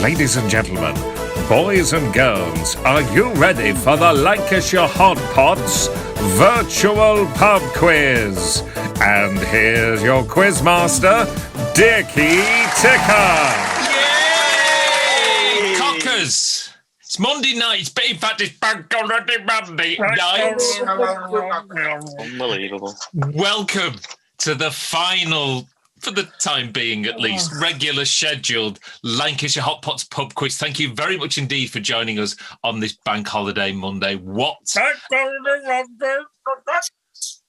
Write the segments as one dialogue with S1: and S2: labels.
S1: Ladies and gentlemen, boys and girls, are you ready for the Lancashire Hotpots virtual pub quiz? And here's your quizmaster, Dickie Ticker.
S2: Yay! Cockers! It's Monday night. In fact, it's Bank Holiday Monday night.
S3: Unbelievable.
S2: Welcome to the final, for the time being at least, regular scheduled Lancashire Hotpots pub quiz. Thank you very much indeed for joining us on this Bank Holiday Monday. What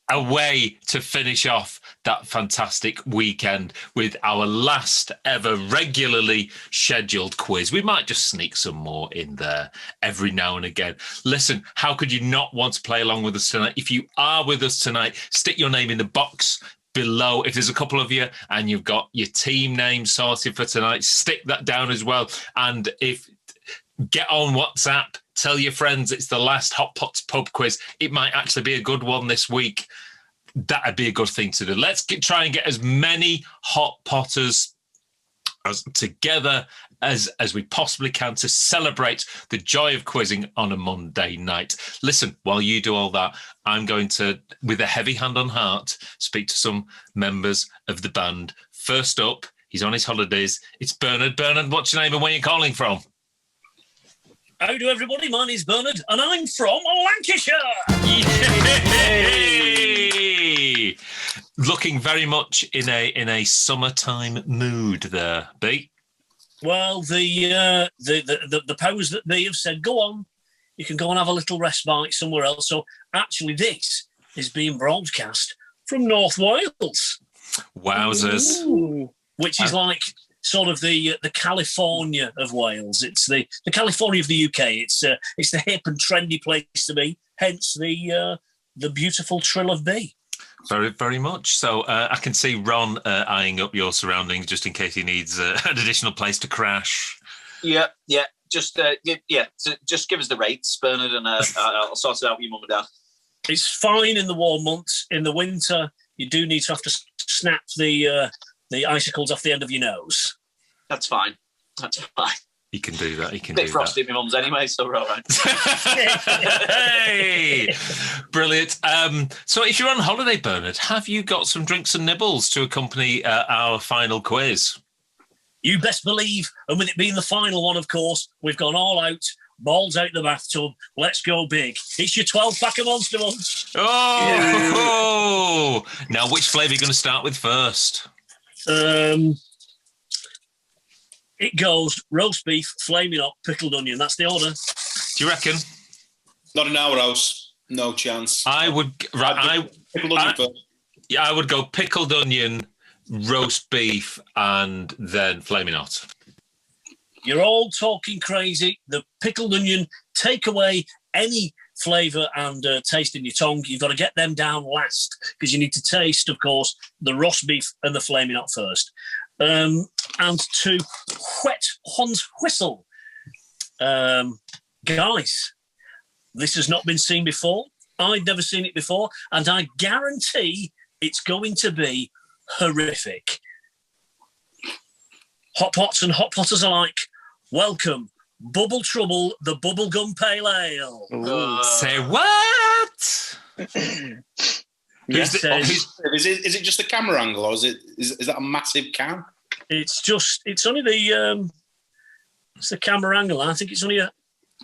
S2: a way to finish off that fantastic weekend with our last ever regularly scheduled quiz. We might just sneak some more in there every now and again. Listen, how could you not want to play along with us tonight? If you are with us tonight, stick your name in the box below. If there's a couple of you and you've got your team name sorted for tonight, stick that down as well. And if get on WhatsApp, tell your friends it's the last Hot Pots pub quiz. It might actually be a good one this week. That'd be a good thing to do. Let's try and get as many Hot Potters together as we possibly can to celebrate the joy of quizzing on a Monday night. Listen, while you do all that, I'm going to, with a heavy hand on heart, speak to some members of the band. First up, he's on his holidays. It's Bernard. Bernard, what's your name and where are you calling from?
S4: How do everybody? My name's Bernard, and I'm from Lancashire.
S2: Yay! Looking very much in a summertime mood there, B.
S4: Well, the powers that be have said, go on, you can go and have a little respite somewhere else. So actually, this is being broadcast from North Wales.
S2: Wowzers!
S4: Ooh. Which is like sort of the California of Wales. It's the California of the UK. It's the hip and trendy place to be. Hence the beautiful trill of B.
S2: Very, very much. So I can see Ron eyeing up your surroundings just in case he needs an additional place to crash.
S3: Yeah. Just So just give us the rates, Bernard, and I'll sort it out with your mum and dad.
S4: It's fine in the warm months. In the winter, you do need to have to snap the icicles off the end of your nose.
S3: That's fine.
S2: He can do that.
S3: Bit frosty at my mum's anyway, so we're all right.
S2: Hey! Brilliant. So if you're on holiday, Bernard, have you got some drinks and nibbles to accompany our final quiz?
S4: You best believe, and with it being the final one, of course, we've gone all out, balls out the bathtub, let's go big. It's your 12-pack of Monster Munch.
S2: Oh! Yeah. Now, which flavour are you going to start with first?
S4: It goes roast beef, flaming hot, pickled onion. That's the order.
S2: Do you reckon?
S5: Not in our house. No chance.
S2: I would go pickled onion, roast beef, and then flaming hot.
S4: You're all talking crazy. The pickled onion, take away any flavour and taste in your tongue. You've got to get them down last because you need to taste, of course, the roast beef and the flaming hot first. And to wet one's whistle. Guys, this has not been seen before. I'd never seen it before, and I guarantee it's going to be horrific. Hot Pots and Hot Potters alike, welcome Bubble Trouble, the Bubblegum Pale Ale.
S2: Say what?
S4: Yes,
S5: Is it just the camera angle, or is that a massive can?
S4: it's only it's the camera angle. I think it's only a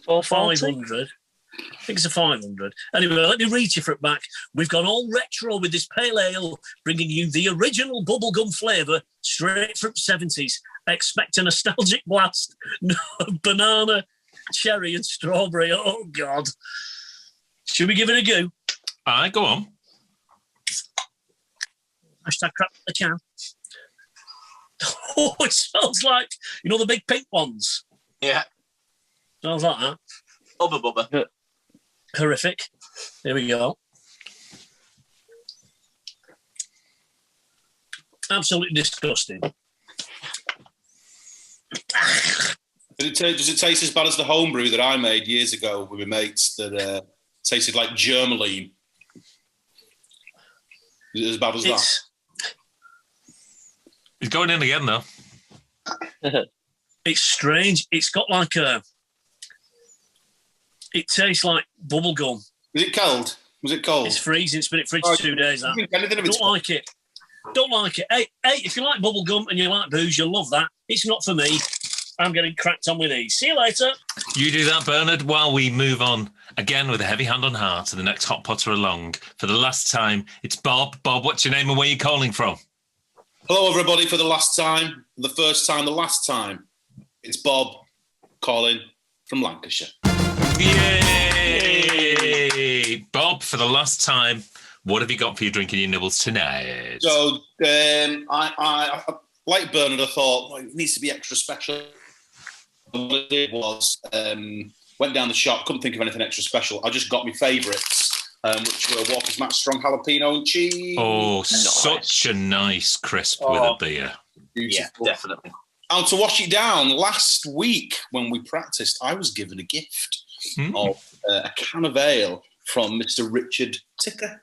S4: 500. I think it's a 500. Anyway, let me read you for it back. We've gone all retro with this pale ale, bringing you the original bubblegum flavour straight from 70s. Expect a nostalgic blast. Banana, cherry and strawberry. Oh, God. Should we give it a go?
S2: Aye, go on.
S4: Hashtag crap the can. Oh, it smells like, the big pink ones.
S3: Yeah.
S4: Smells like that.
S3: Bubba.
S4: Horrific. Here we go. Absolutely disgusting.
S5: Does it taste as bad as the homebrew that I made years ago with my mates that tasted like germaline? Is it as bad as that?
S2: He's going in again, though.
S4: It's strange. It's got like it tastes like bubble gum.
S5: Was it cold? Was it cold?
S4: It's freezing. It's been in fridge for 2 days. That. Don't like it. Don't like it. Hey, if you like bubble gum and you like booze, you'll love that. It's not for me. I'm getting cracked on with these. See you later.
S2: You do that, Bernard, while we move on again with a heavy hand on heart to the next Hot Potter along. For the last time, it's Bob. Bob, what's your name and where are you calling from?
S5: Hello, everybody, for the last time, the first time, the last time. It's Bob calling from Lancashire.
S2: Yay! Bob, for the last time, what have you got for your drinking your nibbles tonight?
S5: So, I like Bernard, I thought, well, it needs to be extra special. What I did was, went down the shop, couldn't think of anything extra special. I just got my favourites, which were Walker's Max Strong Jalapeno and Cheese.
S2: Oh, nice. Such a nice crisp with a beer.
S3: Yeah,
S5: Beautiful.
S3: definitely.
S5: And to wash it down, last week when we practiced, I was given a gift of a can of ale from Mr. Richard Ticker.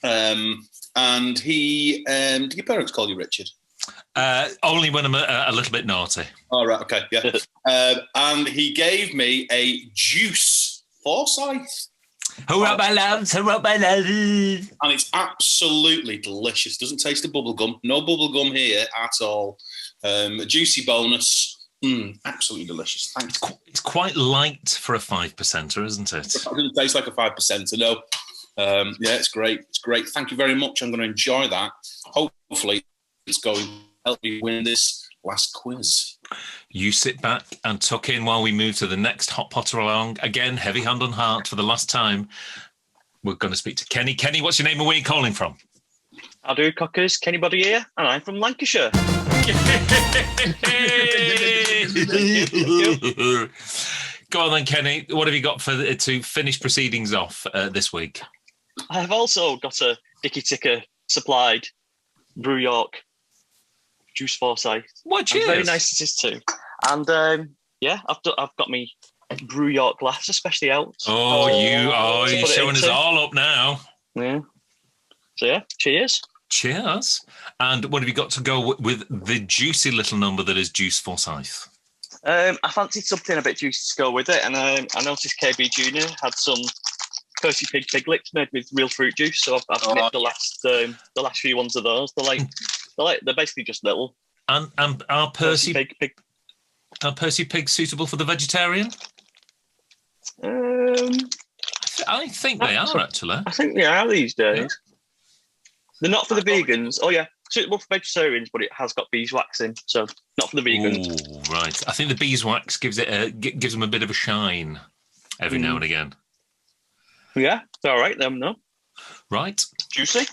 S5: And he, did your parents call you Richard?
S2: Only when I'm a little bit naughty.
S5: Oh, right, okay, yeah. And he gave me a juice Forsyth.
S2: Hurrah, my loves, hurrah, my loves.
S5: And it's absolutely delicious. Doesn't taste of bubble gum. No bubble gum here at all. A juicy bonus. Absolutely delicious. Thanks.
S2: It's quite light for a 5%er, isn't it?
S5: It doesn't taste like a 5%er, no. Yeah, it's great. It's great. Thank you very much. I'm going to enjoy that. Hopefully, it's going to help me win this last quiz.
S2: You sit back and tuck in while we move to the next Hot Potter along. Again, heavy hand on heart for the last time. We're going to speak to Kenny. Kenny, what's your name and where are you calling from?
S6: How do cockers? Kenny Body here, and I'm from Lancashire.
S2: Go on then, Kenny. What have you got to finish proceedings off this week?
S6: I have also got a Dicky Ticker supplied Brew York Juice Forsyth.
S2: What? Cheers.
S6: Very nice it is too. And yeah, I've got me Brew York glass, especially out.
S2: You're showing us all up now.
S6: Yeah. So yeah, cheers.
S2: Cheers. And what have you got to go with the juicy little number that is Juice Forsyth?
S6: I fancied something a bit juicy to go with it, and I noticed KB Junior had some Percy Pig piglets made with real fruit juice. So I've nipped the last few ones of those. They're basically just little.
S2: And are Percy
S6: Pig.
S2: Are Percy pigs suitable for the vegetarian? I think they are actually.
S6: I think they are these days. Yeah. They're not for the vegans. Oh yeah, suitable for vegetarians, but it has got beeswax in, so not for the vegans.
S2: Oh right, I think the beeswax gives them a bit of a shine every now and again.
S6: Yeah, it's all right then. No,
S2: right,
S6: juicy.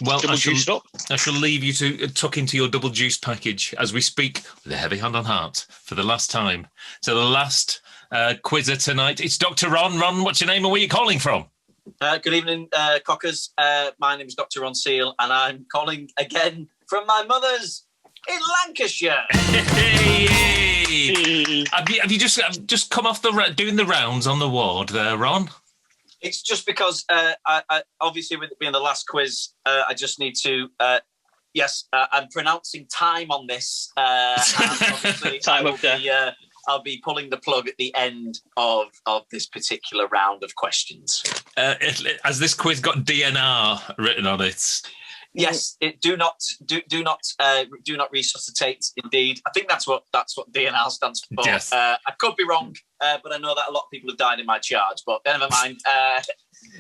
S2: Well,
S6: double juiced up.
S2: I shall leave you to tuck into your double juice package as we speak with a heavy hand on heart for the last time. So the last quizzer tonight, it's Dr. Ron. Ron, what's your name and where are you calling from?
S3: Good evening, cockers. My name is Dr. Ron Seal, and I'm calling again from my mother's in Lancashire.
S2: Hey! Have you just come off doing the rounds on the ward there, Ron?
S3: It's just because I obviously with it being the last quiz, I just need to. Yes, I'm pronouncing time on this. And obviously,
S6: time up there.
S3: I'll be pulling the plug at the end of this particular round of questions.
S2: Has this quiz got DNR written on it?
S3: Yes, do not resuscitate. Indeed, I think that's what DNR stands for.
S2: Yes.
S3: I could be wrong, but I know that a lot of people have died in my charge. But never mind.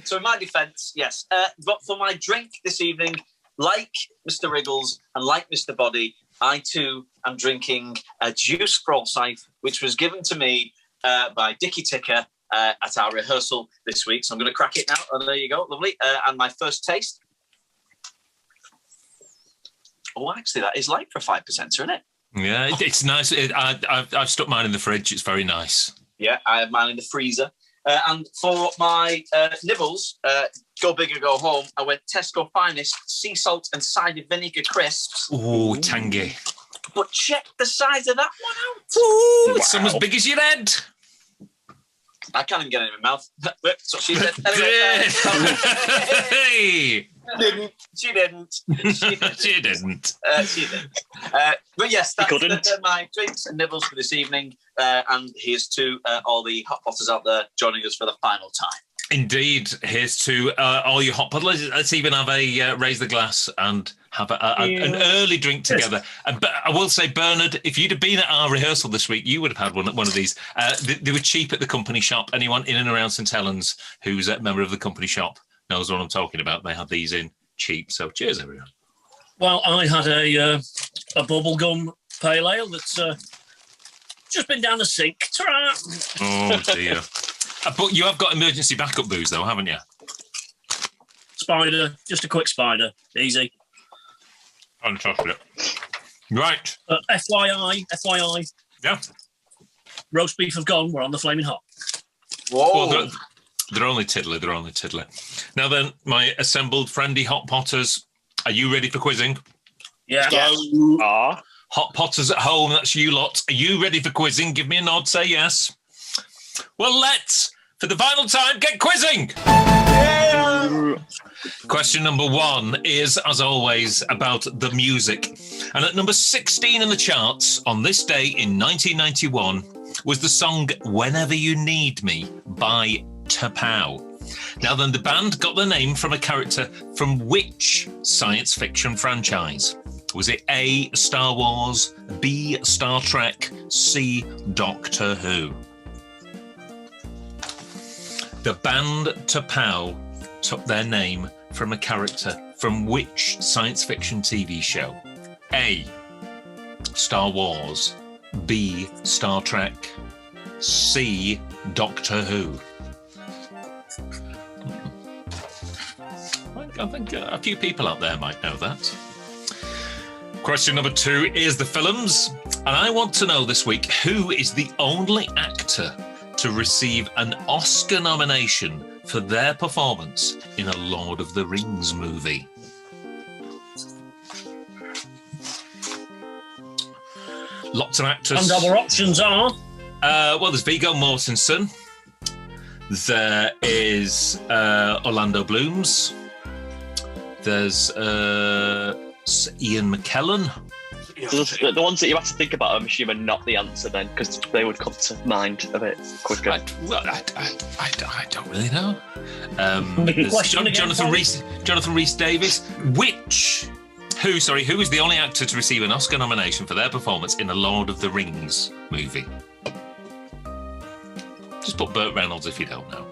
S3: So in my defence, yes. But for my drink this evening, like Mr. Wriggles and like Mr. Body, I too am drinking a Juice Forsyth, which was given to me by Dicky Ticker at our rehearsal this week. So I'm going to crack it now. Oh, there you go, lovely. And my first taste. Oh, actually, that is light for a 5%, isn't it?
S2: Yeah, it's nice. I've stuck mine in the fridge. It's very nice.
S3: Yeah, I have mine in the freezer. And for my nibbles, go big or go home, I went Tesco Finest sea salt and cider vinegar crisps.
S2: Ooh, tangy.
S3: But check the size of that one out.
S2: Ooh, wow. It's almost as big as your head.
S3: I can't even get it in my mouth. That's what she said. Anyway,
S2: hey!
S5: Didn't.
S3: She didn't.
S2: She didn't.
S3: But yes, that's
S6: couldn't.
S3: my drinks and nibbles for this evening. And here's to all the hot potters out there joining us for the final time.
S2: Indeed. Here's to all your hot potters. Let's even have a raise the glass and have an early drink together. But I will say, Bernard, if you'd have been at our rehearsal this week, you would have had one of these. They were cheap at the company shop. Anyone in and around St Helens who's a member of the company shop knows what I'm talking about. They had these in cheap. So cheers, everyone.
S4: Well, I had a bubblegum pale ale that's just been down the sink. Ta-ra!
S2: Oh, dear. But you have got emergency backup booze, though, haven't you?
S4: Spider, just a quick spider. Easy.
S2: Fantastic. Right.
S4: FYI.
S2: Yeah.
S4: Roast beef have gone. We're on the flaming hot.
S3: Whoa.
S2: Well, they're only tiddly. They're only tiddly. Now then, my assembled friendly hot potters, are you ready for quizzing?
S4: Yeah.
S2: Hot potters at home, that's you lot. Are you ready for quizzing? Give me a nod, say yes. Well, let's, for the final time, get quizzing! Yeah. Question number 1 is, as always, about the music. And at number 16 in the charts on this day in 1991 was the song Whenever You Need Me by T'Pau. Now then, the band got their name from a character from which science fiction franchise? Was it A, Star Wars, B, Star Trek, C, Doctor Who? The band T'Pau took their name from a character from which science fiction TV show? A, Star Wars, B, Star Trek, C, Doctor Who. I think a few people out there might know that. Question number 2 is the films. And I want to know this week, who is the only actor to receive an Oscar nomination for their performance in a Lord of the Rings movie? Lots of actors.
S4: And our options are?
S2: Well, there's Viggo Mortensen. There is Orlando Blooms. There's Ian McKellen.
S6: The ones that you have to think about, I'm assuming, not the answer then, because they would come to mind a bit quicker.
S2: I don't really know. Jonathan Rhys Davies. Who is the only actor to receive an Oscar nomination for their performance in a Lord of the Rings movie? Just put Burt Reynolds if you don't know.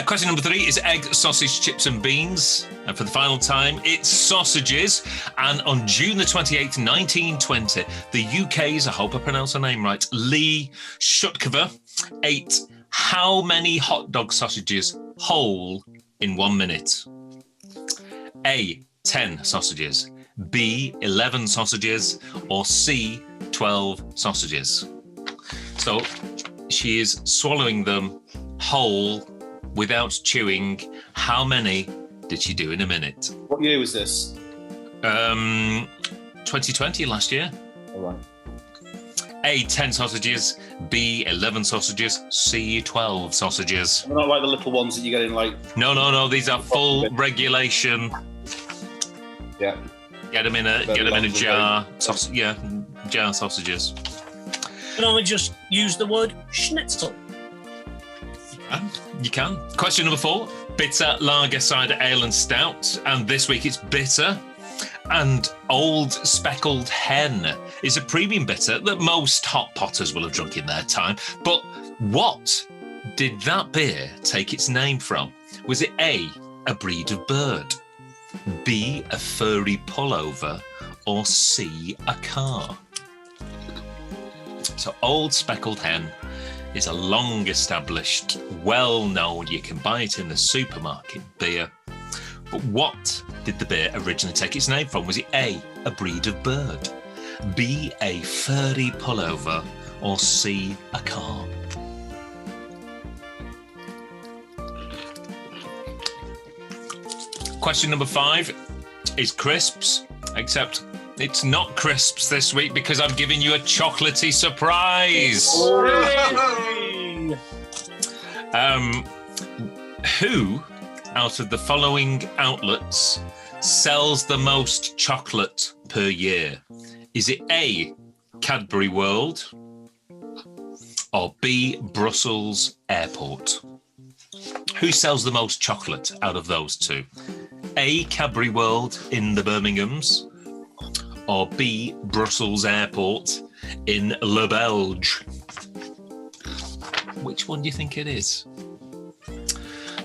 S2: Question number 3 is egg, sausage, chips and beans. And for the final time, it's sausages. And on June the 28th, 1920, the UK's, I hope I pronounce her name right, Lee Shutkover ate how many hot dog sausages whole in 1 minute? A, 10 sausages, B, 11 sausages, or C, 12 sausages. So she is swallowing them whole without chewing. How many did she do in a minute?
S5: What year was this?
S2: 2020, last year.
S5: All right.
S2: A, 10 sausages, B, 11 sausages, C, 12 sausages.
S5: They're not like the little ones that you get in like...
S2: No, these are full regulation.
S5: Yeah.
S2: Get them in a jar. Jar sausages.
S4: Can I just use the word schnitzel?
S2: You can. Question number 4. Bitter, lager, cider, ale and stout. And this week it's bitter. And Old Speckled Hen is a premium bitter that most hot potters will have drunk in their time. But what did that beer take its name from? Was it A, a breed of bird, B, a furry pullover, or C, a car? So Old Speckled Hen is a long-established, well-known, you can buy it in the supermarket, beer. But what did the beer originally take its name from? Was it A, a breed of bird, B, a furry pullover, or C, a car? Question number 5 is crisps, except it's not crisps this week because I'm giving you a chocolatey surprise. Who out of the following outlets sells the most chocolate per year? Is it A, Cadbury World, or B, Brussels Airport? Who sells the most chocolate out of those two? A, Cadbury World in the Birminghams, or B, Brussels Airport in Le Belge? Which one do you think it is?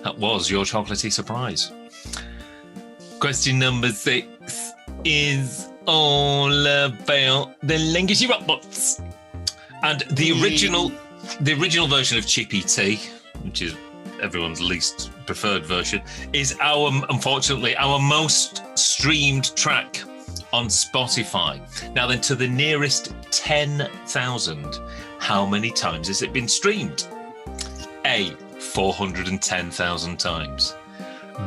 S2: That was your chocolatey surprise. Question number 6 is all about the Lancashire Hotpots. And the original version of Chippy Tea, which is everyone's least preferred version, is unfortunately our most streamed track on Spotify. Now then, to the nearest 10,000, how many times has it been streamed? A, 410,000 times.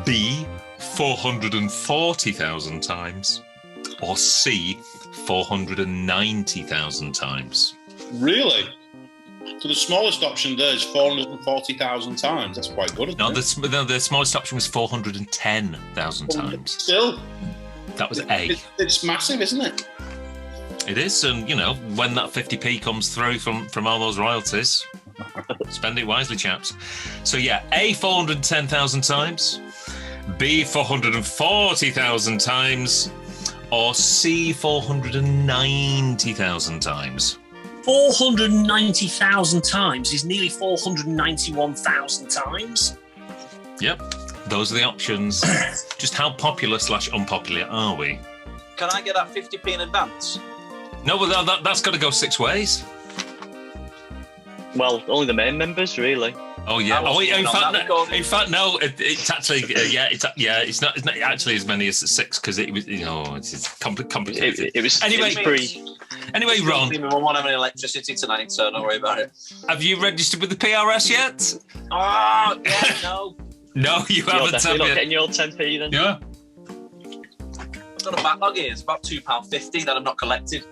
S2: B, 440,000 times. Or C, 490,000 times.
S5: Really? So the smallest option there is 440,000 times. That's quite good, isn't it?
S2: No, the smallest option was 410,000 times.
S5: Still.
S2: That was A.
S5: It's massive, isn't it?
S2: It is, and when that 50p comes through from all those royalties, spend it wisely, chaps. So yeah, A, 410,000 times, B, 440,000 times, or C, 490,000 times.
S4: 490,000 times is nearly 491,000 times.
S2: Yep, those are the options. Just how popular / unpopular are we?
S3: Can I get that 50p in advance?
S2: No, well, that's got to go 6 ways.
S6: Well, only the main members, really.
S2: Oh yeah. In fact, no. It's actually It's not actually as many as 6 because it was it's complicated.
S6: It was
S2: anyway. Anyway, Ron.
S3: We won't have any electricity tonight, so don't worry about it.
S2: Have you registered with the PRS yet?
S3: Oh yeah, no.
S2: No, you haven't.
S6: You're not getting your 10p then.
S2: Yeah.
S3: I've got a backlog here. It's about £2.50 that I'm not collected.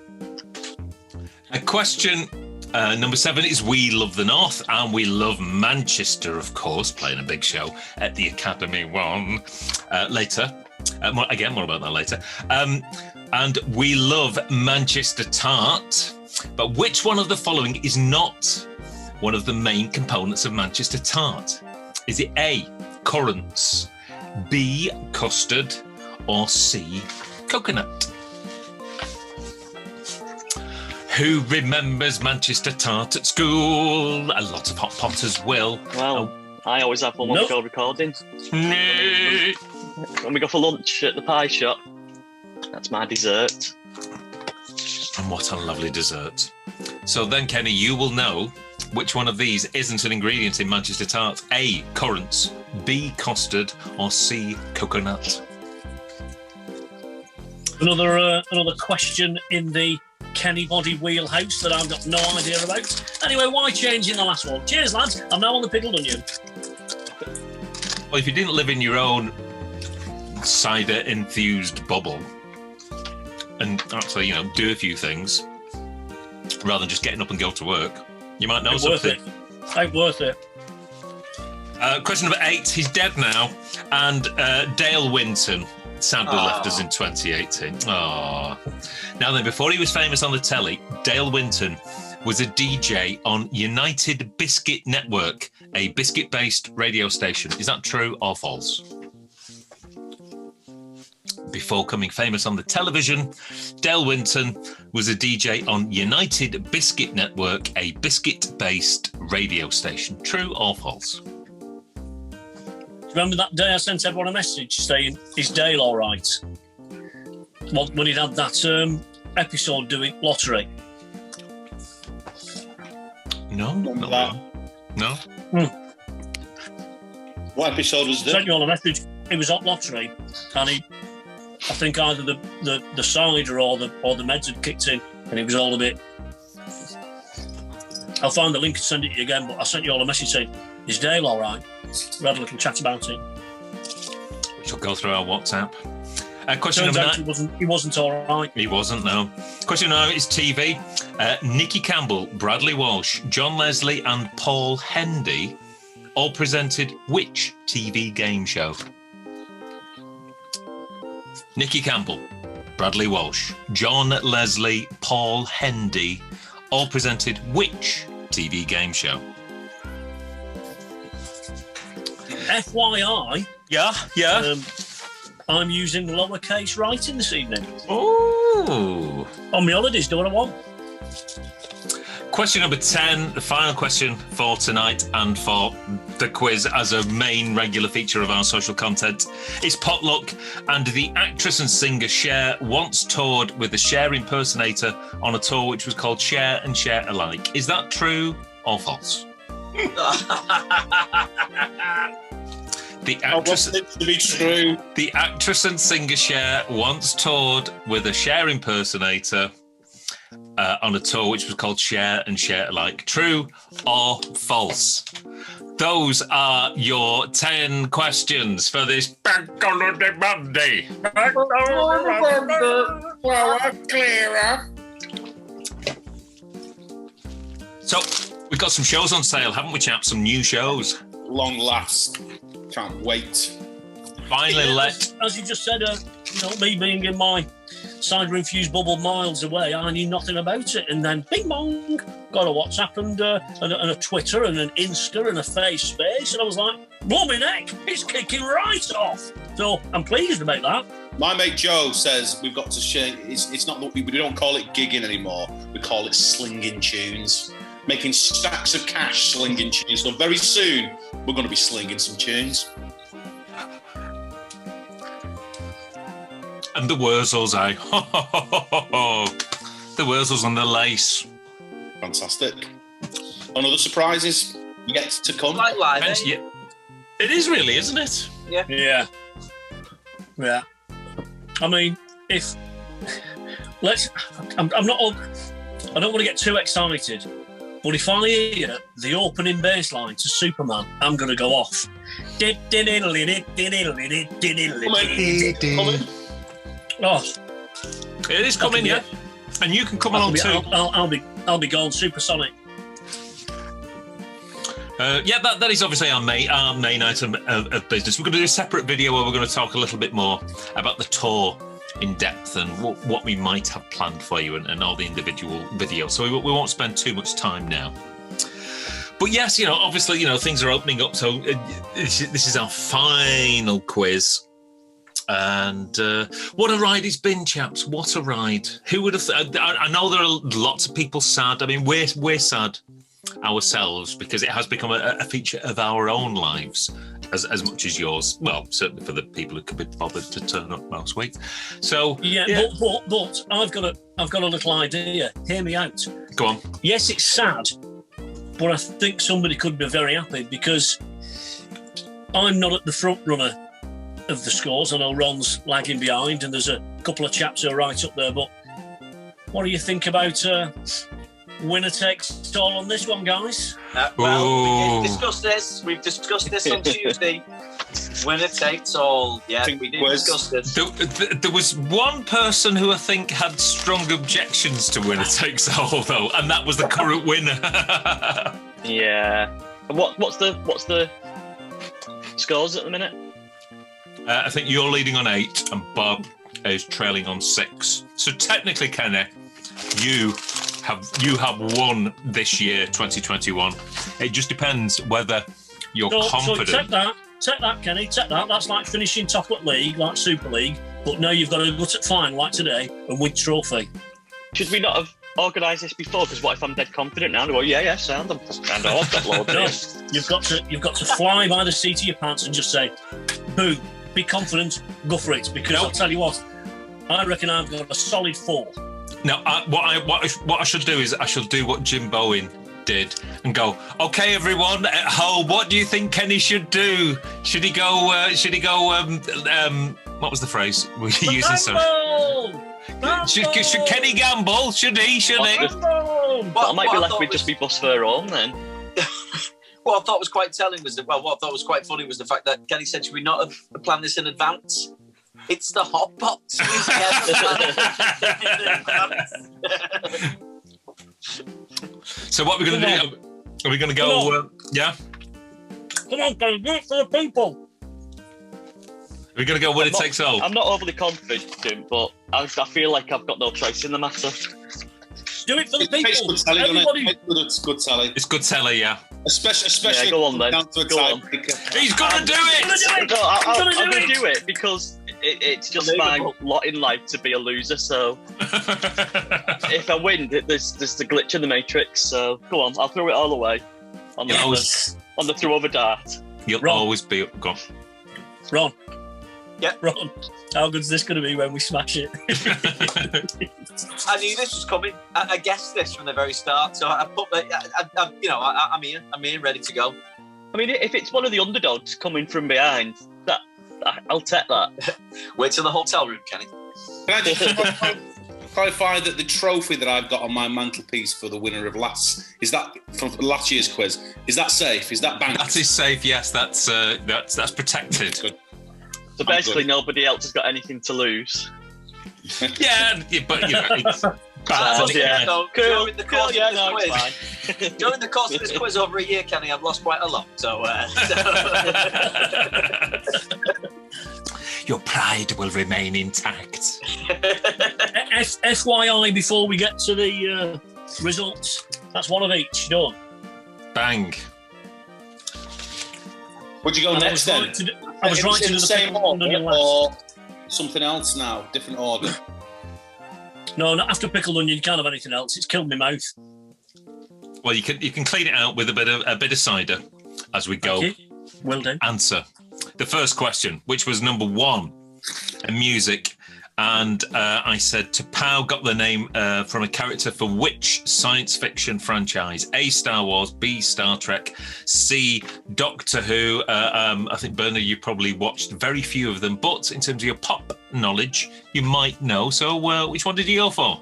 S2: Question number 7 is we love the North and we love Manchester, of course, playing a big show at the Academy One later. More about that later. And we love Manchester Tart. But which one of the following is not one of the main components of Manchester Tart? Is it A, currants, B, custard, or C, coconut? Who remembers Manchester Tart at school? A lot of hot potters will.
S6: Well, I always have one when we go recording. When we go for lunch at the pie shop, that's my dessert.
S2: And what a lovely dessert. So then, Kenny, you will know which one of these isn't an ingredient in Manchester Tart. A, currants, B, custard, or C, coconut.
S4: Another question in the Kenny Body wheelhouse that I've got no idea about. Anyway, why change in the last one? Cheers, lads. I'm now on the pickled onion.
S2: Well, if you didn't live in your own cider-enthused bubble and actually, do a few things rather than just getting up and go to work, you might know something.
S4: Ain't worth it.
S2: Question number 8. He's dead now. And Dale Winton sadly left us in 2018. Aww. Now then, before he was famous on the telly, Dale Winton was a DJ on United Biscuit Network, a biscuit-based radio station. Is that true or false? Before becoming famous on the television, Dale Winton was a DJ on United Biscuit Network, a biscuit-based radio station. True or false?
S4: Remember that day I sent everyone a message saying, is Dale all right? When he'd had that episode doing lottery.
S2: No. No.
S5: What episode was this?
S4: Sent you all a message. It was on lottery, and I think either the cider or the meds had kicked in, and it was all a bit. I'll find the link and send it to you again. But I sent you all a message saying, "Is Dale all right?" We had a little chat about it.
S2: Which will go through our WhatsApp. Question
S4: Turns
S2: number
S4: out
S2: 9.
S4: he wasn't all right.
S2: He wasn't, no. Question number 9 is TV. Nicky Campbell, Bradley Walsh, John Leslie and Paul Hendy all presented which TV game show? Nicky Campbell, Bradley Walsh, John Leslie, Paul Hendy, all presented which TV game show?
S4: FYI,
S2: Yeah.
S4: I'm using lowercase writing this evening.
S2: Oh.
S4: On my holidays, do what I want.
S2: Question number 10, the final question for tonight and for the quiz as a main regular feature of our social content is potluck, and the actress and singer Cher once toured with the Cher impersonator on a tour which was called Cher and Cher Alike. Is that true or false? The actress,
S5: I want it to be true.
S2: the actress and singer Cher once toured with a Cher impersonator on a tour which was called Cher and Cher Alike. True or false? Those are your 10 questions for this Bank Holiday Monday. So, we've got some shows on sale, haven't we, chaps? Some new shows.
S5: Long last. Can't wait.
S2: Finally let...
S4: As you just said, me being in my cider-infused bubble miles away, I knew nothing about it. And then, bing bong, got a WhatsApp and a Twitter and an Insta and a FaceSpace. And I was like, blooming heck, it's kicking right off. So I'm pleased about that.
S5: My mate Joe says we've got to share. It's not that we don't call it gigging anymore. We call it slinging tunes. Making stacks of cash slinging tunes. So very soon, we're going to be slinging some tunes.
S2: And the Wurzels, eh? The Wurzels and the lace.
S5: Fantastic. And other surprises yet to come.
S3: Like live,
S2: Hence, yeah, it is really, isn't it?
S4: Yeah. I mean, if I'm not. I don't want to get too excited, but if I hear the opening bass line to Superman, I'm going to go off. Oh,
S2: It is coming, yeah. And you can come along too.
S4: I'll be going supersonic.
S2: That is obviously our main item of business. We're going to do a separate video where we're going to talk a little bit more about the tour in depth and what we might have planned for you and all the individual videos. So we won't spend too much time now. But yes, obviously, things are opening up. So this is our final quiz. And what a ride it's been, chaps. What a ride. Who would have... I know there are lots of people sad. I mean, we're sad ourselves because it has become a feature of our own lives as much as yours. Well, certainly for the people who could be bothered to turn up most weeks. So
S4: yeah. But I've got a little idea. Hear me out.
S2: Go on.
S4: Yes, it's sad, but I think somebody could be very happy because I'm not at the front runner of the scores. I know Ron's lagging behind, and there's a couple of chaps who are right up there. But what do you think about winner takes all on this one, guys?
S3: We've discussed this. We've discussed this on Tuesday. Winner takes all. Yeah, we did discuss this.
S2: There was one person who I think had strong objections to winner takes all, though, and that was the current winner.
S6: Yeah. What's the scores at the minute?
S2: I think you're leading on 8 and Bob is trailing on 6. So technically, Kenny, you have won this year, 2021. It just depends whether you're confident.
S4: So take that, Kenny. Take that. That's like finishing top at league, like Super League. But now you've got to go to final like today and win trophy.
S6: Should we not have organised this before? Because what if I'm dead confident now? Well, yeah, sound. I've got loads.
S4: No, you've got to fly by the seat of your pants and just say, "Boom! Be confident, go for it." Because I'll tell you what, I reckon I've got a solid 4.
S2: Now, what I should do is I should do what Jim Bowen did and go, "Okay, everyone at home, what do you think Kenny should do? Should he go? What was the phrase we were using? Should Kenny gamble? Should he?
S6: I might be left with just be bus fare home then."
S3: What I thought was quite telling was what I thought was quite funny was the fact that Kenny said, "Should we not have planned this in advance?" It's the Hotpots.
S2: So what are we going to do? Are we going to go? Yeah.
S4: Come on, Kenny, do it for the people.
S2: We're going to go winner takes all.
S6: I'm not overly confident, but I feel like I've got no choice in the matter.
S4: Do it for the people.
S5: It's good telly,
S4: Everybody.
S5: It's good telly.
S2: It's good telly, yeah.
S5: Especially
S6: Yeah, go on then.
S5: down to a
S6: Go on.
S5: tiebreaker.
S2: He's going to do it!
S6: No, I'm
S4: gonna
S6: going to do it because it's just my lot in life to be a loser. So if I win, there's the glitch in the matrix. So go on, I'll throw it all away on the throw of a dart.
S2: You'll
S4: Ron.
S2: always be... Go on.
S4: Ron.
S3: Yeah.
S4: Ron, how good's this going to be when we smash it?
S3: I knew this was coming. I guessed this from the very start. So I'm here, ready to go.
S6: I mean, if it's one of the underdogs coming from behind, I'll take that.
S3: Wait till the hotel room, Kenny.
S5: Can I just clarify that the trophy that I've got on my mantelpiece for the winner of is that from last year's quiz? Is that safe? Is that banked?
S2: That is safe, yes. That's protected.
S5: Good.
S6: So basically, nobody else has got anything to lose.
S2: Yeah, but it's bad.
S6: Yeah.
S3: So
S6: Cool.
S3: during the course
S6: Yeah,
S3: of
S6: no,
S3: this
S6: it's
S3: quiz,
S6: fine.
S3: during the course of this quiz over a year, Kenny, I've lost quite a lot. So,
S2: Your pride will remain intact.
S4: FYI, before we get to the results, that's one of each. Done.
S2: Bang.
S5: Would you go
S4: And
S5: next then?
S4: I was right to do
S5: the
S4: the
S5: same
S4: pickled onion
S5: order
S4: last.
S5: or something else now? Different order.
S4: No, not after pickled onion. You can't have anything else. It's killed my mouth.
S2: Well, you can clean it out with a bit of cider as we go.
S4: Okay. Will do.
S2: Answer the first question, which was number 1, music, and I said T'Pau got the name from a character for which science fiction franchise? A, Star Wars, B, Star Trek, C, Doctor Who. I think, Bernard, you probably watched very few of them, but in terms of your pop knowledge, you might know. So which one did you go for?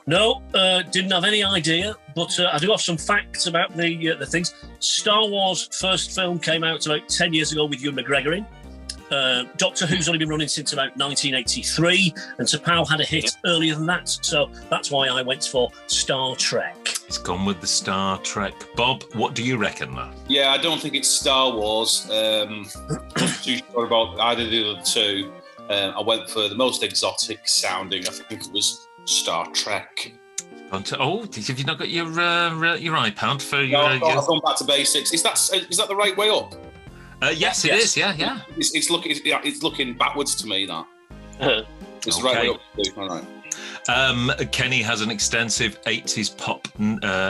S4: No, didn't have any idea, but I do have some facts about the things. Star Wars first film came out about 10 years ago with Ewan McGregor in. Doctor Who's only been running since about 1983, and T'Pau had a hit earlier than that, so that's why I went for Star Trek.
S2: It's gone with the Star Trek. Bob, what do you reckon, though?
S5: Yeah, I don't think it's Star Wars. Not too sure about either of the other two. I went for the most exotic sounding. I think it was Star Trek.
S2: Oh, have you not got your iPad for your?
S5: I've gone back to basics. Is that the right way up?
S2: Yes, it is. Yeah.
S5: It's looking backwards to me. That it's the right way up. All right.
S2: Kenny has an extensive 80s pop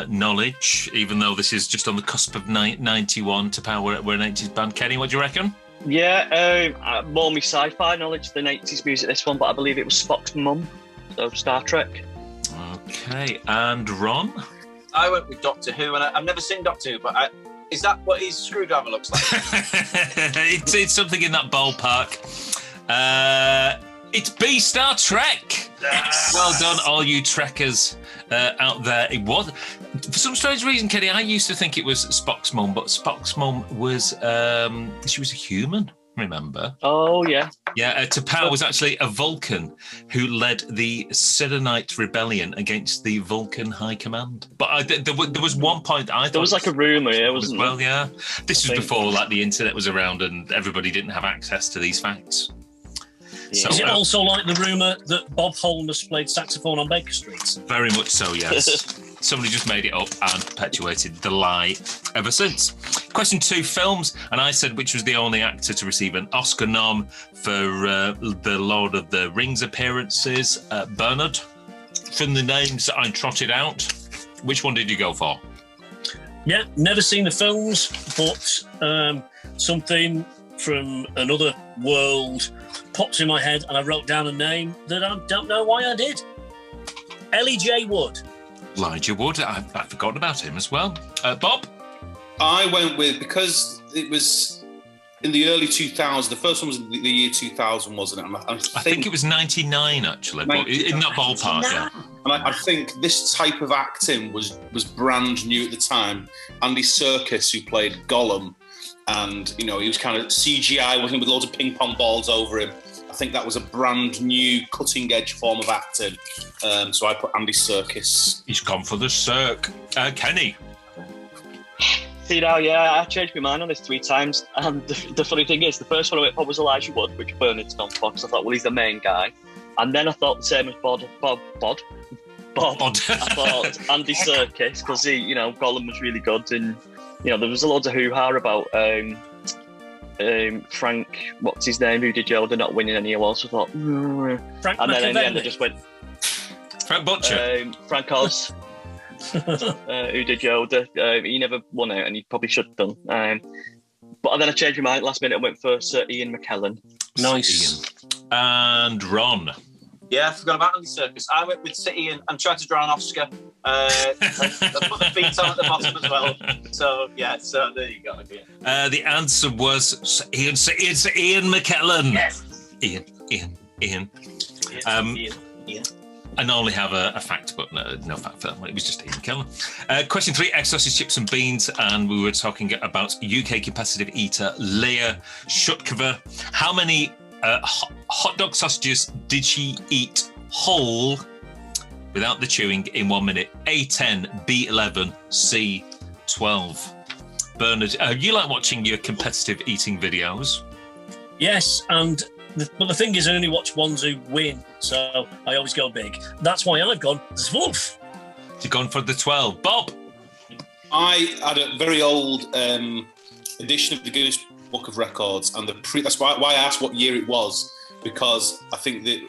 S2: knowledge, even though this is just on the cusp of 91. T'Pau, we're an 80s band. Kenny, what do you reckon?
S6: Yeah, more me sci-fi knowledge than 80s music, this one, but I believe it was Spock's mum, so Star Trek.
S2: Okay, and Ron?
S3: I went with Doctor Who, and I've never seen Doctor Who, but is that what his screwdriver looks like?
S2: it's something in that ballpark. It's B, Star Trek.
S3: Yes.
S2: Well done, all you Trekkers out there. It was, for some strange reason, Kenny, I used to think it was Spock's mum, but Spock's mum was, she was a human, remember?
S6: Oh, yeah.
S2: Yeah, T'Pau was actually a Vulcan who led the Sirenite rebellion against the Vulcan High Command. But there was one point I thought...
S6: There was like a rumour here, wasn't there?
S2: Well, yeah. This was before the internet was around and everybody didn't have access to these facts.
S6: Yeah.
S2: So,
S4: Is it also like the rumour that Bob Holness played saxophone on Baker Street?
S2: Very much so, yes. Somebody just made it up and perpetuated the lie ever since. Question 2, films. And I said which was the only actor to receive an Oscar nom for the Lord of the Rings appearances. Bernard, from the names that I trotted out, which one did you go for?
S4: Yeah, never seen the films, but something from another world pops in my head, and I wrote down a name that I don't know why I did. Elijah Wood.
S2: Elijah Wood. I've forgotten about him as well. Bob?
S5: I went with, because it was in the early 2000s, the first one was the year 2000, wasn't it?
S2: I think it was 99, actually, but in that ballpark, yeah.
S5: And I think this type of acting was brand new at the time. Andy Serkis, who played Gollum, and, he was kind of CGI, wasn't he, with loads of ping pong balls over him. I think that was a brand new, cutting-edge form of acting. So I put Andy Serkis.
S2: He's gone for the Cirque. Kenny?
S6: See now, I changed my mind on this 3 times. And the funny thing is, the first one I went for was Elijah Wood, which Bernard's gone for, because I thought, well, he's the main guy. And then I thought the same as Bod. I thought Andy Serkis, because Gollum was really good, and there was a lot of hoo-ha about Frank, what's his name, who did Yoda, not winning any awards. So I thought,
S4: Frank
S6: and then in the end, I
S4: McAvenny.
S6: just went
S2: Frank Butcher.
S6: Frank Oz, who did Yoda. He never won out, and he probably should have done. But then I changed my mind last minute and went for Sir Ian McKellen.
S4: Nice.
S2: Ian. And Ron.
S3: Yeah, I forgot about Andy Serkis. I went with City and tried to draw an Oscar. I put the feet on at the bottom as well. So there you go. Yeah.
S2: The answer was Ian McKellen.
S3: Yes.
S2: Ian.
S3: Ian.
S2: I normally have a fact, but no fact for that one. It was just Ian McKellen. Question 3, egg sausage, chips and beans. And we were talking about UK competitive eater Leah Shutkova. How many hot dog sausages did she eat whole without the chewing in 1 minute? A10, B11, C12. Bernard, you like watching your competitive eating videos?
S4: Yes, but the thing is, I only watch ones who win, so I always go big. That's why I've gone Zwolf.
S2: You've gone for the 12. Bob?
S5: I had a very old edition of the Guinness Book of Records, and that's why I asked what year it was, because I think that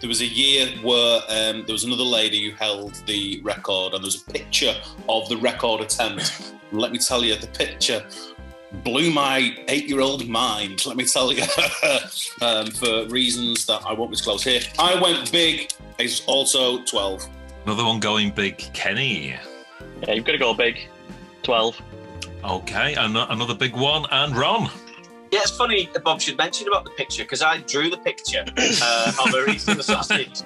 S5: there was a year where there was another lady who held the record, and there was a picture of the record attempt. And let me tell you, the picture blew my 8-year-old mind, let me tell you, for reasons that I won't disclose here. I went big. It's also 12.
S2: Another one going big. Kenny?
S6: Yeah, you've got to go big. 12.
S2: Okay, another big one. And Ron?
S3: Yeah, it's funny that Bob should mention about the picture, because I drew the picture of her eating the sausage.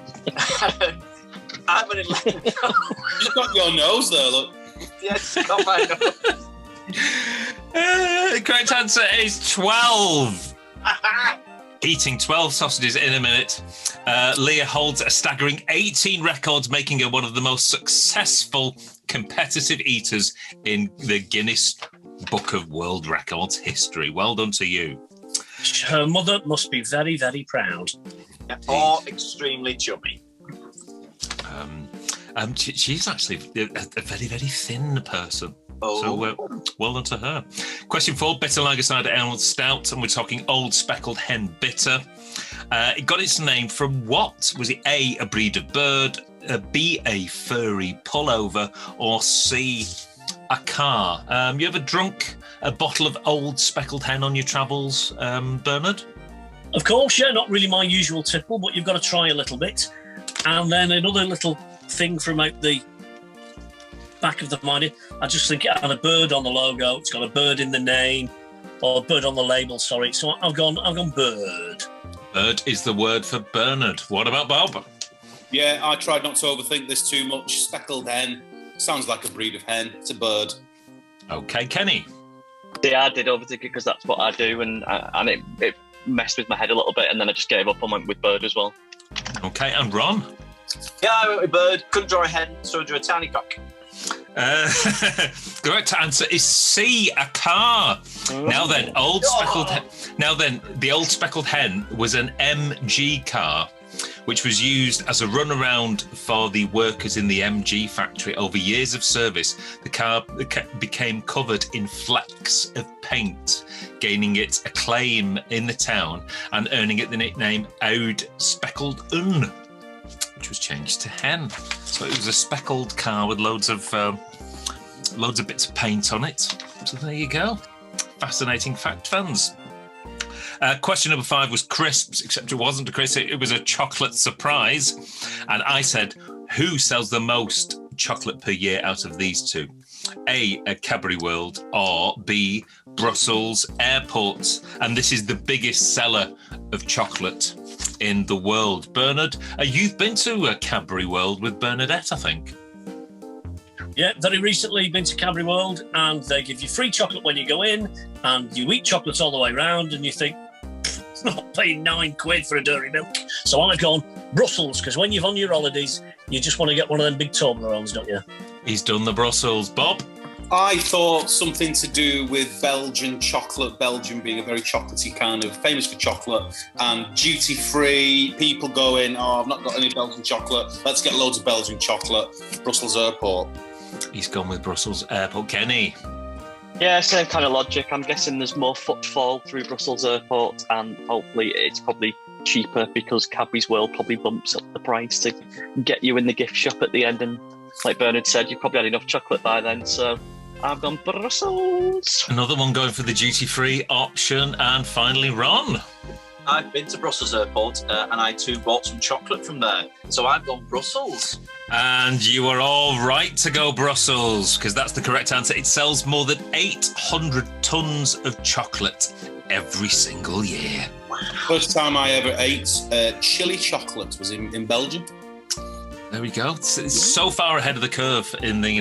S3: I'm an 11.
S5: You've got your nose there, look.
S3: Yes, got my nose.
S2: The correct answer is 12. Eating 12 sausages in a minute. Leah holds a staggering 18 records, making her one of the most successful competitive eaters in the Guinness Book of World Records history. Well done to you.
S4: Her mother must be very, very proud.
S3: Or extremely chubby.
S2: She's actually a very, very thin person.
S3: Oh.
S2: So well done to her. Question 4, Bitter Lager Cider Ale Stout, and we're talking Old Speckled Hen Bitter. It got its name from what? Was it A, a breed of bird, B, a furry pullover, or C, a car? You ever drunk a bottle of Old Speckled Hen on your travels, Bernard?
S4: Of course, yeah, not really my usual tipple, but you've got to try a little bit. And then another little thing from out the back of the mind, I just think it had a bird on the logo. It's got a bird in the name, or a bird on the label, sorry. So I've gone bird.
S2: Bird is the word for Bernard. What about Bob?
S5: Yeah, I tried not to overthink this too much. Speckled hen sounds like a breed of hen. It's a bird.
S2: Okay, Kenny.
S6: Yeah, I did overthink it because that's what I do, and it messed with my head a little bit, and then I just gave up and went with bird as well.
S2: Okay, and Ron?
S3: Yeah, I went with bird. Couldn't draw a hen, so I drew a tiny cock.
S2: The correct answer is C, a car. Now then, the old speckled hen was an MG car, which was used as a runaround for the workers in the MG factory. Over years of service, the car became covered in flecks of paint, gaining it acclaim in the town and earning it the nickname Oud Speckled Un, which was changed to hen. So it was a speckled car with loads of bits of paint on it. So there you go. Fascinating fact, fans. Question number 5 was crisps, except it wasn't a crisp, it was a chocolate surprise. And I said, who sells the most chocolate per year out of these two? A, Cadbury World, or B, Brussels Airports. And this is the biggest seller of chocolate in the world. Bernard, you've been to Cadbury World with Bernadette, I think.
S4: Yeah, very recently been to Cadbury World, and they give you free chocolate when you go in, and you eat chocolates all the way around, and you think, it's not paying £9 for a dairy milk. So I've gone Brussels, because when you're on your holidays, you just want to get one of them big Toblerones, don't you?
S2: He's done the Brussels. Bob?
S5: I thought something to do with Belgian chocolate, Belgium being a very chocolatey kind of, famous for chocolate, and duty-free, people going, oh, I've not got any Belgian chocolate, let's get loads of Belgian chocolate, Brussels Airport.
S2: He's gone with Brussels Airport. Kenny?
S6: Yeah, same kind of logic. I'm guessing there's more footfall through Brussels Airport, and hopefully it's probably cheaper because Cadbury's World probably bumps up the price to get you in the gift shop at the end. And like Bernard said, you've probably had enough chocolate by then, so I've gone Brussels.
S2: Another one going for the duty-free option. And finally, Ron.
S3: I've been to Brussels Airport and I too bought some chocolate from there. So I've gone Brussels.
S2: And you are all right to go Brussels, because that's the correct answer. It sells more than 800 tons of chocolate every single year.
S5: First time I ever ate chili chocolate was in Belgium.
S2: There we go. It's so far ahead of the curve in the,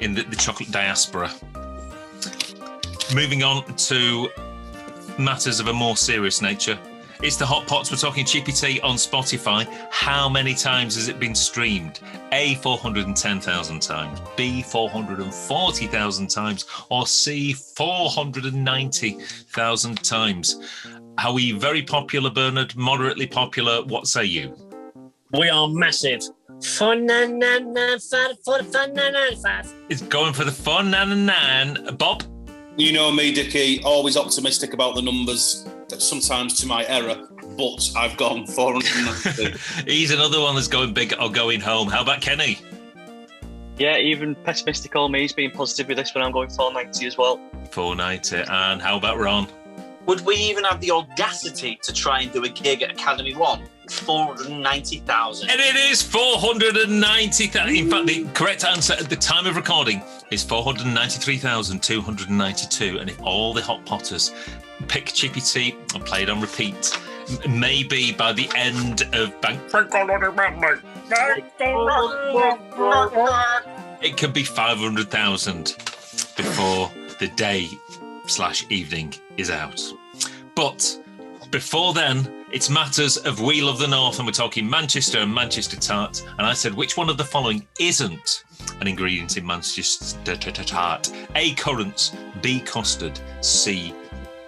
S2: in the chocolate diaspora. Moving on to matters of a more serious nature. It's the Hotpots. We're talking Chippy Tea on Spotify. How many times has it been streamed? A, 410,000 times. B, 440,000 times. Or C, 490,000 times. Are we very popular, Bernard? Moderately popular? What say you?
S4: We are massive. 49995.
S2: It's going for the 499. Bob?
S5: You know me, Dickie, always optimistic about the numbers, sometimes to my error, but I've gone 490.
S2: He's another one that's going big or going home. How about Kenny?
S6: Yeah, even pessimistic or me, he's being positive with this one. I'm going 490 as well.
S2: 490. And how about Ron?
S3: Would we even have the audacity to try and do a gig at Academy One? 490,000.
S2: And it is 490,000. In fact, the correct answer at the time of recording is 493,292. And if all the Hot Potters pick Chippy Tea and play it on repeat, maybe by the end of it could be 500,000 before the day/evening is out. But before then, it's matters of We Love the North, and we're talking Manchester and Manchester tart. And I said, which one of the following isn't an ingredient in Manchester tart? A, currants, B, custard, C,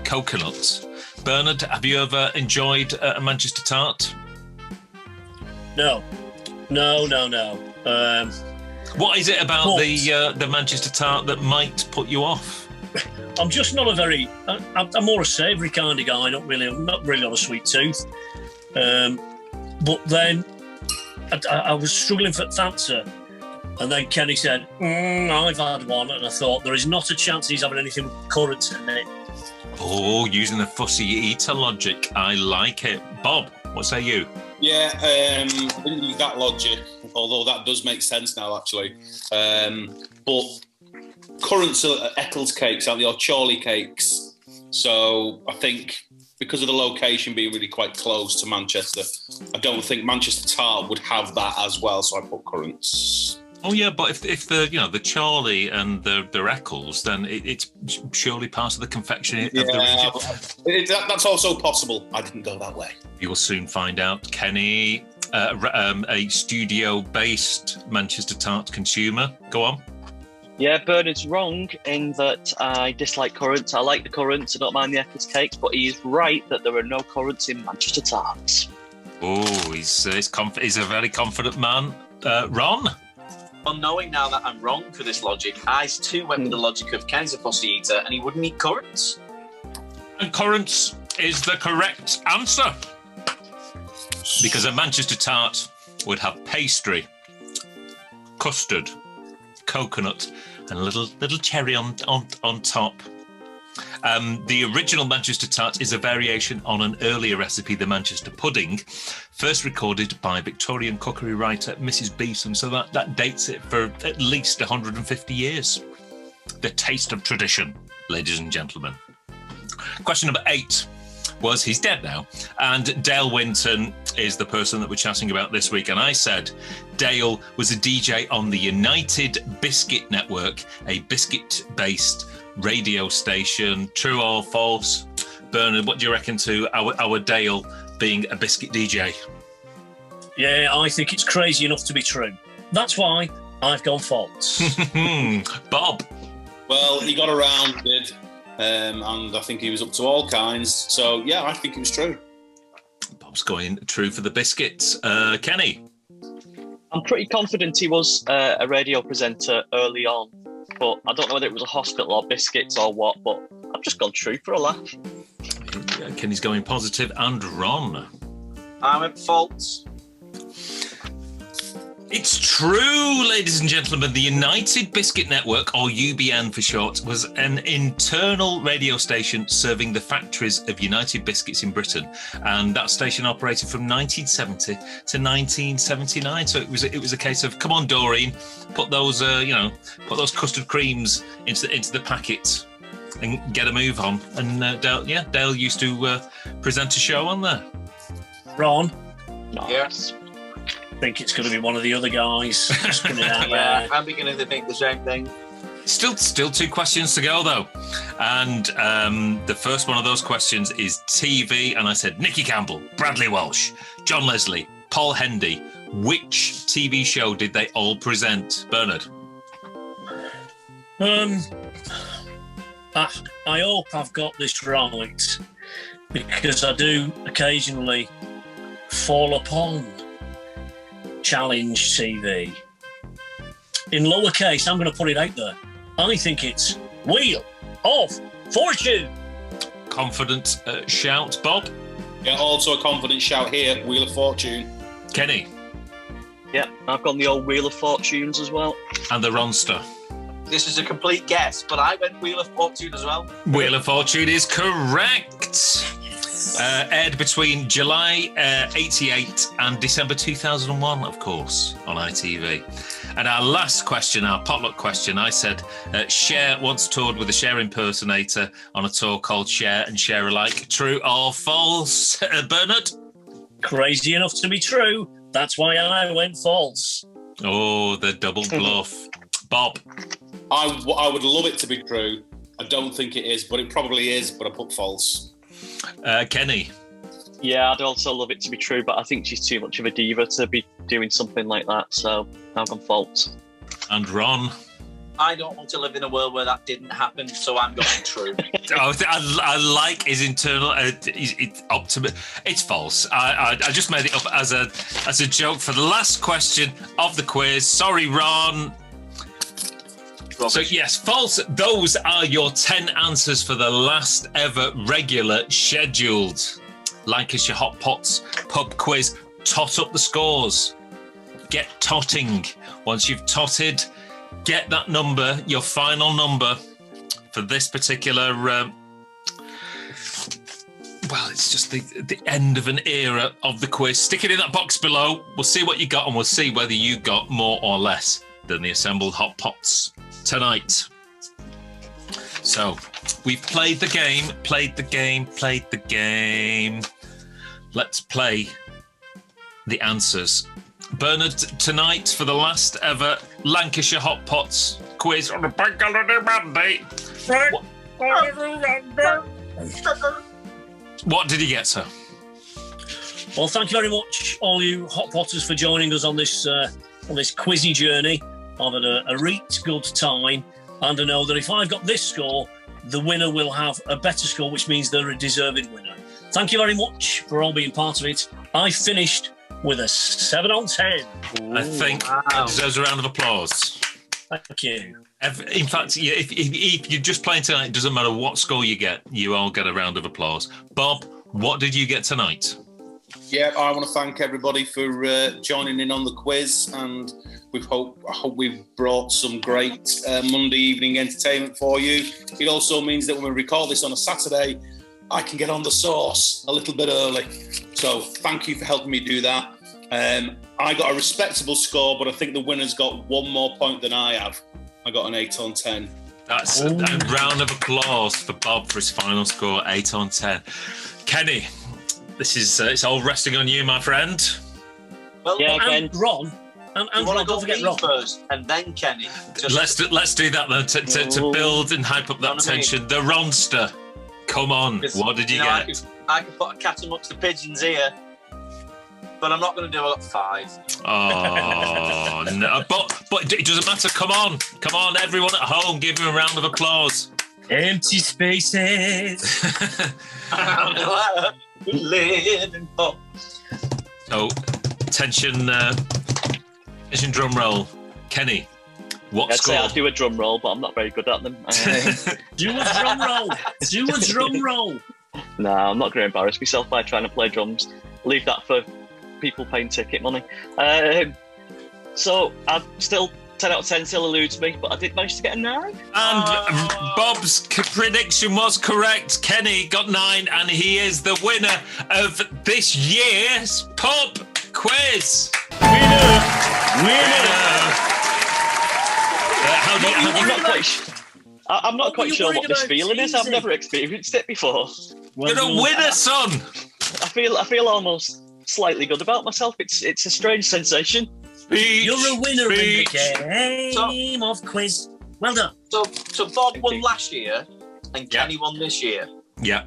S2: coconut. Bernard, have you ever enjoyed a Manchester tart?
S4: No.
S2: What is it about the Manchester tart that might put you off?
S4: I'm just not I'm more a savoury kind of guy. I'm not really on a sweet tooth. But then I was struggling for answer, and then Kenny said, "I've had one," and I thought there is not a chance he's having anything with currants in it.
S2: Oh, using the fussy eater logic. I like it. Bob, what say you?
S5: Yeah, I didn't use that logic, although that does make sense now, actually. But currants are Eccles cakes, aren't they, or Chorley cakes? So I think because of the location being really quite close to Manchester, I don't think Manchester tart would have that as well, so I put currants.
S2: Oh yeah, but if the the Charlie and the Eccles, then it's surely part of the confectionery of the region.
S5: That's also possible. I didn't go that way.
S2: You will soon find out. Kenny, a studio-based Manchester tart consumer. Go on.
S6: Yeah, Bernard's wrong in that I dislike currants. I like the currants, I don't mind the Eccles cakes, but he is right that there are no currants in Manchester tarts.
S2: Oh, he's a very confident man. Ron?
S3: Well, knowing now that I'm wrong for this logic, I too went with the logic of Ken's a fussy eater and he wouldn't eat currants.
S2: And currants is the correct answer. Because a Manchester tart would have pastry, custard, coconut, and a little cherry on top. The original Manchester tart is a variation on an earlier recipe, the Manchester pudding, first recorded by Victorian cookery writer Mrs. Beeson. So that dates it for at least 150 years. The taste of tradition, ladies and gentlemen. Question number 8 was, he's dead now, and Dale Winton is the person that we're chatting about this week. And I said Dale was a DJ on the United Biscuit Network, a biscuit-based radio station. True or false? Bernard, what do you reckon to our Dale being a biscuit DJ?
S4: Yeah, I think it's crazy enough to be true. That's why I've gone false.
S2: Bob?
S5: Well, he got around, did, and I think he was up to all kinds. So, yeah, I think it was true.
S2: Bob's going true for the biscuits. Kenny?
S6: I'm pretty confident he was a radio presenter early on, but I don't know whether it was a hospital or biscuits or what, but I've just gone true for a laugh.
S2: Kenny's going positive, and Ron?
S3: I went false.
S2: It's true, ladies and gentlemen. The United Biscuit Network, or UBN for short, was an internal radio station serving the factories of United Biscuits in Britain, and that station operated from 1970 to 1979. So it was a case of, come on, Doreen, put those put those custard creams into the packet and get a move on. And Dale used to present a show on there.
S4: Ron?
S3: Yes.
S4: I think it's going to be one of the other guys just coming out
S3: Yeah,
S4: there.
S3: I'm beginning to think the same thing.
S2: Still 2 questions to go, though. And the first one of those questions is TV. And I said Nicky Campbell, Bradley Walsh, John Leslie, Paul Hendy. Which TV show did they all present? Bernard?
S4: I hope I've got this right, because I do occasionally fall upon Challenge TV. In lowercase, I'm going to put it out there. I think it's Wheel of Fortune.
S2: Confident shout, Bob?
S5: Yeah, also a confident shout here, Wheel of Fortune.
S2: Kenny?
S6: Yeah, I've gone the old Wheel of Fortunes as well.
S2: And the Ronster?
S3: This is a complete guess, but I went Wheel of Fortune as well.
S2: Wheel of Fortune is correct. Aired between July 88 and December 2001, of course, on ITV. And our last question, our potluck question, I said Cher once toured with a Cher impersonator on a tour called Cher and Cher Alike. True or false? Bernard?
S4: Crazy enough to be true. That's why I went false.
S2: Oh, the double bluff. Bob?
S5: I would love it to be true. I don't think it is, but it probably is, but I put false.
S2: Kenny?
S6: Yeah, I'd also love it to be true, but I think she's too much of a diva to be doing something like that, so I've gone false.
S2: And Ron?
S3: I don't want to live in a world where that didn't happen, so I'm going true.
S2: I like his internal optimism. It's false. I just made it up as a joke for the last question of the quiz. Sorry, Ron.
S3: Rubbish.
S2: So yes, false. Those are your 10 answers for the last ever regular scheduled Lancashire Hotpots pub quiz. Tot up the scores. Get totting. Once you've totted, get that number, your final number for this particular. Well, it's just the end of an era of the quiz. Stick it in that box below. We'll see what you got, and we'll see whether you got more or less than the assembled hot pots tonight. So we've played the game. Let's play the answers. Bernard, tonight for the last ever Lancashire Hot Pots quiz on a bank holiday Monday. What did you get, sir?
S4: Well, thank you very much, all you Hot Potters, for joining us on this quizzy journey. I've had a reet good time, and I know that if I've got this score, the winner will have a better score, which means they're a deserved winner. Thank you very much for all being part of it. I finished with a 7 on 10.
S2: I think it deserves a round of applause.
S4: Thank you.
S2: In fact, if you're just playing tonight, it doesn't matter what score you get, you all get a round of applause. Bob, what did you get tonight?
S5: Yeah, I want to thank everybody for joining in on the quiz, and I hope we've brought some great Monday evening entertainment for you. It also means that when we record this on a Saturday, I can get on the sauce a little bit early. So thank you for helping me do that. I got a respectable score, but I think the winner's got one more point than I have. I got an 8 on 10.
S2: That's a round of applause for Bob for his final score, 8 on 10. Kenny, this is it's all resting on you, my friend.
S3: Well,
S6: Yeah,
S4: And Ron, and
S3: you want
S4: Ron,
S3: to go
S4: don't forget
S3: me
S4: Ron.
S3: first, and then Kenny.
S2: Let's do that then to build and hype up that
S3: You know what I mean?
S2: tension. The Ronster, come on, what did you get?
S3: I could put a cat amongst the pigeons here, but I'm not going to do it at 5.
S2: Oh no! But But it doesn't matter. Come on, everyone at home, give him a round of applause.
S4: Empty spaces.
S3: Living for.
S2: So, tension drum roll. Kenny, what
S6: I'd say
S2: score?
S6: I'll do a drum roll, but I'm not very good at them.
S4: Do a drum roll. Do a drum roll.
S6: No, I'm not going to embarrass myself by trying to play drums. Leave that for people paying ticket money. So I'm still 10 out of 10 still eludes me, but I did manage to get a 9.
S2: And Bob's prediction was correct. Kenny got 9, and he is the winner of this year's pub quiz.
S4: Winner.
S6: I'm not quite sure what this
S4: about
S6: feeling is. I've
S4: teasing?
S6: never experienced it before.
S2: You're a winner, son.
S6: I feel almost slightly good about myself. It's a strange sensation.
S4: You're a winner in the
S2: Speech.
S4: game of quiz. Well done.
S3: So Bob won last year, and Kenny won this year.
S2: Yeah.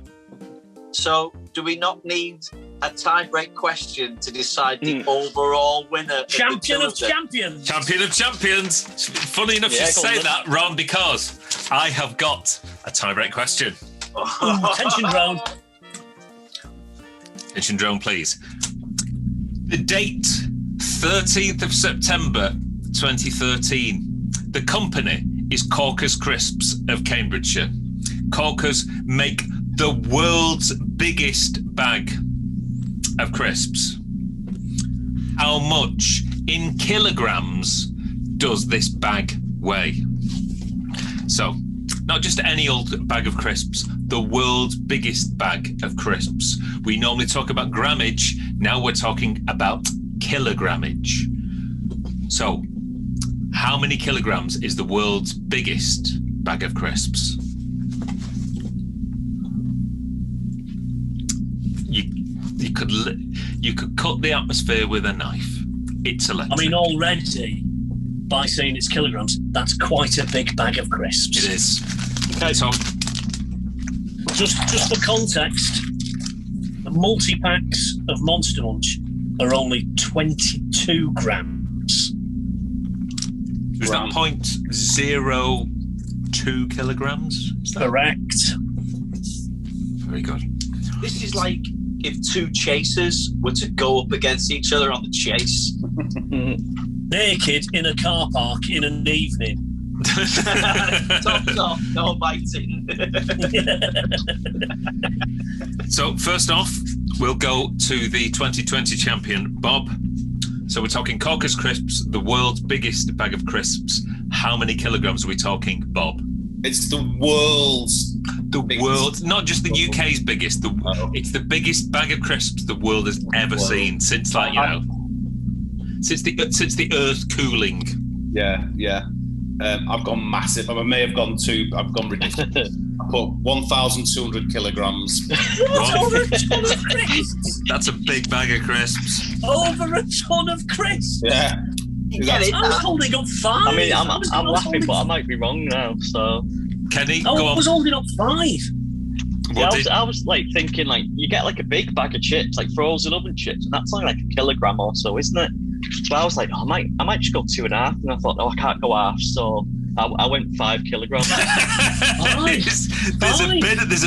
S3: So do we not need a tie-break question to decide the overall winner?
S4: Champion of champions.
S2: Champion of champions. Funny enough you
S6: Yeah, go
S2: say
S6: on,
S2: that, Ron, because I have got a tie-break question.
S4: Ooh, tension drone.
S2: Attention drone, please. The date, 13th of September 2013. The company is Corker's Crisps of Cambridgeshire. Corker's make the world's biggest bag of crisps. How much in kilograms does this bag weigh? So, not just any old bag of crisps, the world's biggest bag of crisps. We normally talk about grammage, now we're talking about kilogrammage. So, how many kilograms is the world's biggest bag of crisps? You could cut the atmosphere with a knife. It's electric.
S4: I mean, already, by saying it's kilograms, that's quite a big bag of crisps.
S2: It is. Okay, so
S4: Just for context, the multi-packs of Monster Munch are only 22 grams.
S2: is that 0.02 kilograms?
S4: Correct.
S2: Very good.
S3: This is like if two chasers were to go up against each other on the chase.
S4: Naked in a car park in an evening.
S3: Tops off, no biting.
S2: So first off, we'll go to the 2020 champion, Bob. So we're talking Corker's Crisps, the world's biggest bag of crisps. How many kilograms are we talking, Bob?
S5: It's the world's biggest.
S2: World, not just the UK's biggest. It's the biggest bag of crisps the world has ever seen since, like, you know, since the Earth cooling.
S5: Yeah. I've gone massive. I may have gone I've gone ridiculous. I put 1,200 kilograms.
S4: Over a ton of crisps.
S2: That's a big bag of crisps.
S4: Over a ton of crisps.
S5: Yeah.
S3: You get it?
S4: I was holding up 5.
S6: I mean, I'm
S4: was
S6: laughing, but I
S4: holding-
S6: might be wrong now. So
S2: Kenny,
S4: I
S2: go on.
S4: was holding up 5.
S6: I was like thinking, like, you get like a big bag of chips, like frozen oven chips, and that's only like a kilogram or so, isn't it? So I was like, I might just go 2.5, and I thought, I can't go half, so I went 5 kilograms.
S2: There's a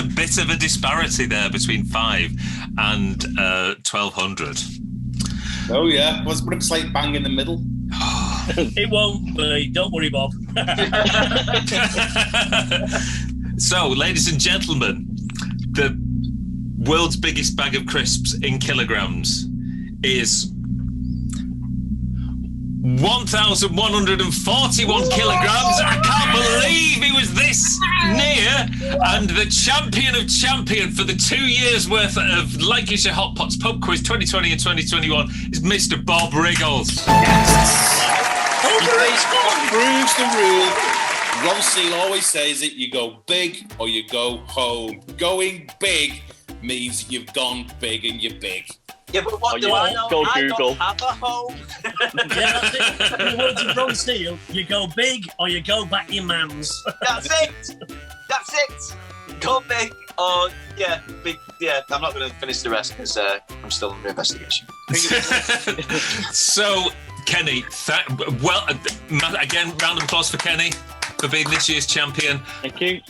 S2: bit of a disparity there between 5 and 1,200.
S5: Oh yeah. What if it's like bang in the middle?
S4: It won't be. Don't worry, Bob.
S2: So, ladies and gentlemen, the world's biggest bag of crisps in kilograms is 1,141 kilograms. I can't believe he was this near. And the champion of champion for the 2 years worth of Lancashire Hotpots Pub Quiz 2020 and 2021 is Mr. Bob Riggles.
S5: Proves the rule. Ron Seal always says it, you go big or you go home. Going big means you've gone big and you're big.
S3: Yeah, but what do I know?
S6: Go
S3: I
S6: Google.
S3: don't have a home.
S4: Yeah, that's it. In the words of Ron Steele, you go big or you go back your mans.
S3: That's it. Go big or big. Yeah, I'm not going to finish the rest because I'm still under investigation.
S2: So, Kenny, again, round of applause for Kenny for being this year's champion.
S6: Thank you.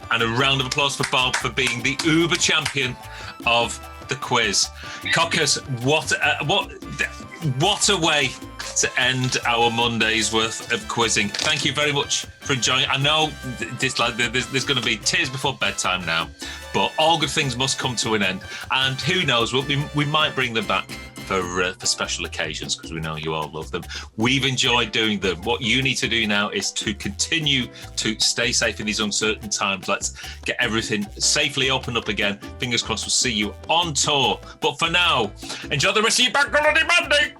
S2: And a round of applause for Bob for being the Uber champion of the quiz. Cockers, what a way to end our Monday's worth of quizzing. Thank you very much for enjoying it. I know there's going to be tears before bedtime now, but all good things must come to an end. And who knows, we might bring them back for special occasions, because we know you all love them. We've enjoyed doing them. What you need to do now is to continue to stay safe in these uncertain times. Let's get everything safely opened up again. Fingers crossed we'll see you on tour. But for now, enjoy the rest of your Bank Holiday Monday.